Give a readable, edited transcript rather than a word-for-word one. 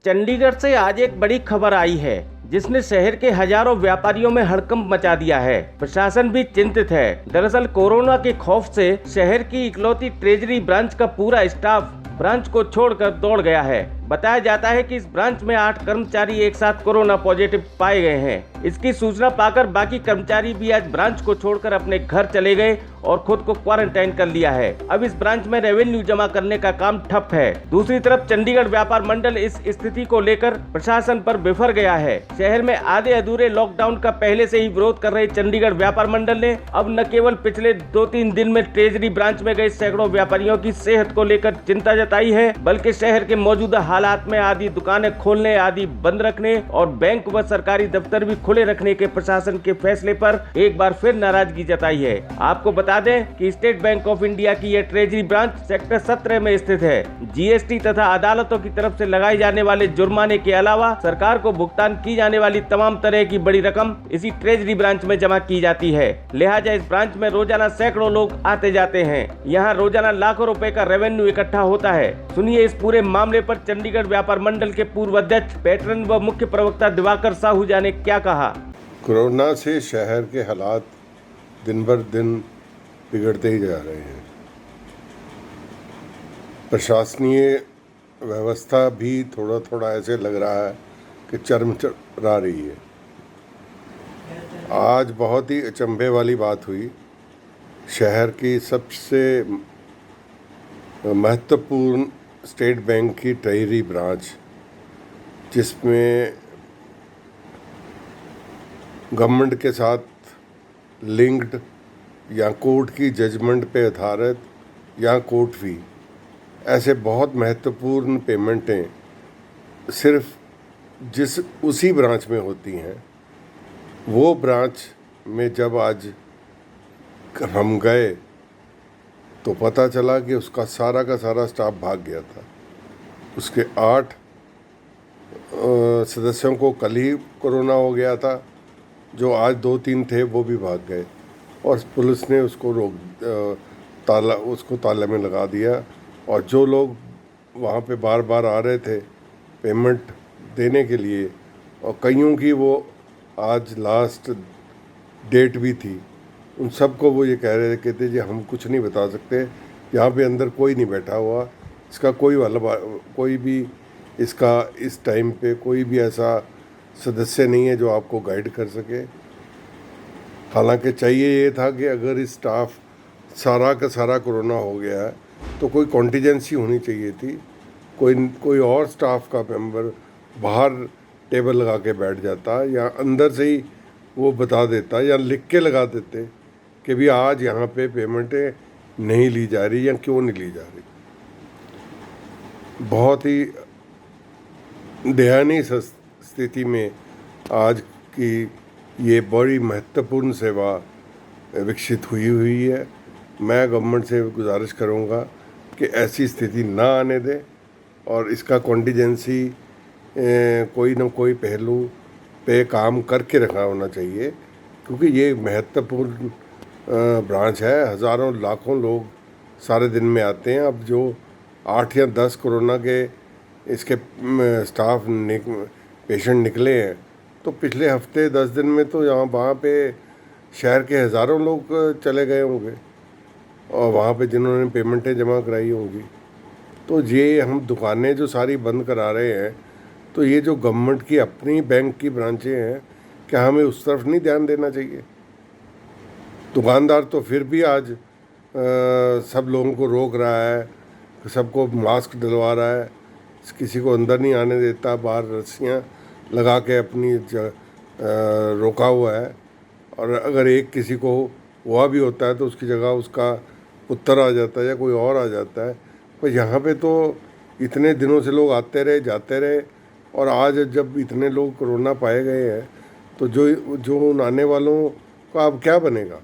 चंडीगढ़ से आज एक बड़ी खबर आई है जिसने शहर के हजारों व्यापारियों में हड़कंप मचा दिया है। प्रशासन भी चिंतित है। दरअसल कोरोना के खौफ से शहर की इकलौती ट्रेजरी ब्रांच का पूरा स्टाफ ब्रांच को छोड़कर दौड़ गया है। बताया जाता है कि इस ब्रांच में 8 कर्मचारी एक साथ कोरोना पॉजिटिव पाए गए हैं। इसकी सूचना पाकर बाकी कर्मचारी भी आज ब्रांच को छोड़कर अपने घर चले गए और खुद को क्वारंटाइन कर लिया है। अब इस ब्रांच में रेवेन्यू जमा करने का काम ठप है। दूसरी तरफ चंडीगढ़ व्यापार मंडल इस स्थिति को लेकर प्रशासन पर बिफर गया है। शहर में आधे अधूरे लॉकडाउन का पहले से ही विरोध कर रहे चंडीगढ़ व्यापार मंडल ने अब न केवल पिछले 2-3 दिन में ट्रेजरी ब्रांच में गए सैकड़ों व्यापारियों की सेहत को लेकर चिंता जताई है, बल्कि शहर के मौजूदा हालात में आधी दुकानें खोलने, आधी बंद रखने और बैंक व सरकारी दफ्तर भी खुले रखने के प्रशासन के फैसले पर एक बार फिर नाराजगी जताई है। आपको बता दें कि स्टेट बैंक ऑफ इंडिया की यह ट्रेजरी ब्रांच सेक्टर 17 में स्थित है। जीएसटी तथा अदालतों की तरफ से लगाए जाने वाले जुर्माने के अलावा सरकार को भुगतान की जाने वाली तमाम तरह की बड़ी रकम इसी ट्रेजरी ब्रांच में जमा की जाती है। लिहाजा इस ब्रांच में रोजाना सैकड़ों लोग आते जाते हैं। यहाँ रोजाना लाखों रुपए का रेवेन्यू इकट्ठा होता है। सुनिए इस पूरे मामले पर चंडीगढ़ व्यापार मंडल के पूर्व अध्यक्ष पैटर्न व मुख्य प्रवक्ता दिवाकर साहूजा ने क्या कहा। कोरोना से शहर के हालात दिन बर दिन बिगड़ते ही जा रहे हैं। प्रशासनीय व्यवस्था भी थोड़ा थोड़ा ऐसे लग रहा है कि चरमरा रही है। आज बहुत ही अचंभे वाली बात हुई। शहर की सबसे महत्वपूर्ण स्टेट बैंक की ट्रेजरी ब्रांच, जिसमें गवर्नमेंट के साथ लिंक्ड या कोर्ट की जजमेंट पे आधारित या कोर्ट फी, ऐसे बहुत महत्वपूर्ण पेमेंटें सिर्फ उसी ब्रांच में होती हैं। वो ब्रांच में जब आज हम गए तो पता चला कि उसका सारा का सारा स्टाफ भाग गया था। उसके 8 सदस्यों को कल ही कोरोना हो गया था। जो आज 2-3 थे वो भी भाग गए और पुलिस ने उसको ताले में लगा दिया। और जो लोग वहाँ पे बार बार आ रहे थे पेमेंट देने के लिए, और कईयों की वो आज लास्ट डेट भी थी, उन सबको वो ये कह रहे थे, कहते जी हम कुछ नहीं बता सकते, यहाँ पे अंदर कोई नहीं बैठा हुआ, इसका कोई भी इसका इस टाइम पे कोई भी ऐसा सदस्य नहीं है जो आपको गाइड कर सके। हालांकि चाहिए ये था कि अगर इस स्टाफ सारा का सारा कोरोना हो गया है तो कोई कॉन्टीजेंसी होनी चाहिए थी। कोई और स्टाफ का मेंबर बाहर टेबल लगा के बैठ जाता या अंदर से ही वो बता देता या लिख के लगा देते कि भी आज यहाँ पे पेमेंटें नहीं ली जा रही या क्यों नहीं ली जा रही। बहुत ही दयनीय स्थिति में आज की ये बड़ी महत्वपूर्ण सेवा विकसित हुई है। मैं गवर्नमेंट से गुजारिश करूँगा कि ऐसी स्थिति ना आने दें और इसका कॉन्टीजेंसी कोई ना कोई पहलू पे काम करके रखा होना चाहिए, क्योंकि ये महत्वपूर्ण ब्रांच है। हज़ारों लाखों लोग सारे दिन में आते हैं। अब जो 8 या 10 कोरोना के इसके स्टाफ पेशेंट निकले हैं, तो पिछले हफ्ते 10 दिन में तो वहाँ पे शहर के हज़ारों लोग चले गए होंगे और वहाँ पे जिन्होंने पेमेंटें जमा कराई होंगी। तो ये हम दुकानें जो सारी बंद करा रहे हैं, तो ये जो गवर्नमेंट की अपनी बैंक की ब्रांचें हैं, क्या हमें उस तरफ नहीं ध्यान देना चाहिए? दुकानदार तो फिर भी आज सब लोगों को रोक रहा है, सबको मास्क डलवा रहा है, किसी को अंदर नहीं आने देता, बाहर रस्सियाँ लगा के अपनी रोका हुआ है। और अगर एक किसी को हुआ भी होता है तो उसकी जगह उसका पुत्र आ जाता है या कोई और आ जाता है। पर यहाँ पे तो इतने दिनों से लोग आते रहे जाते रहे, और आज जब इतने लोग कोरोना पाए गए हैं तो जो आने वालों का अब क्या बनेगा?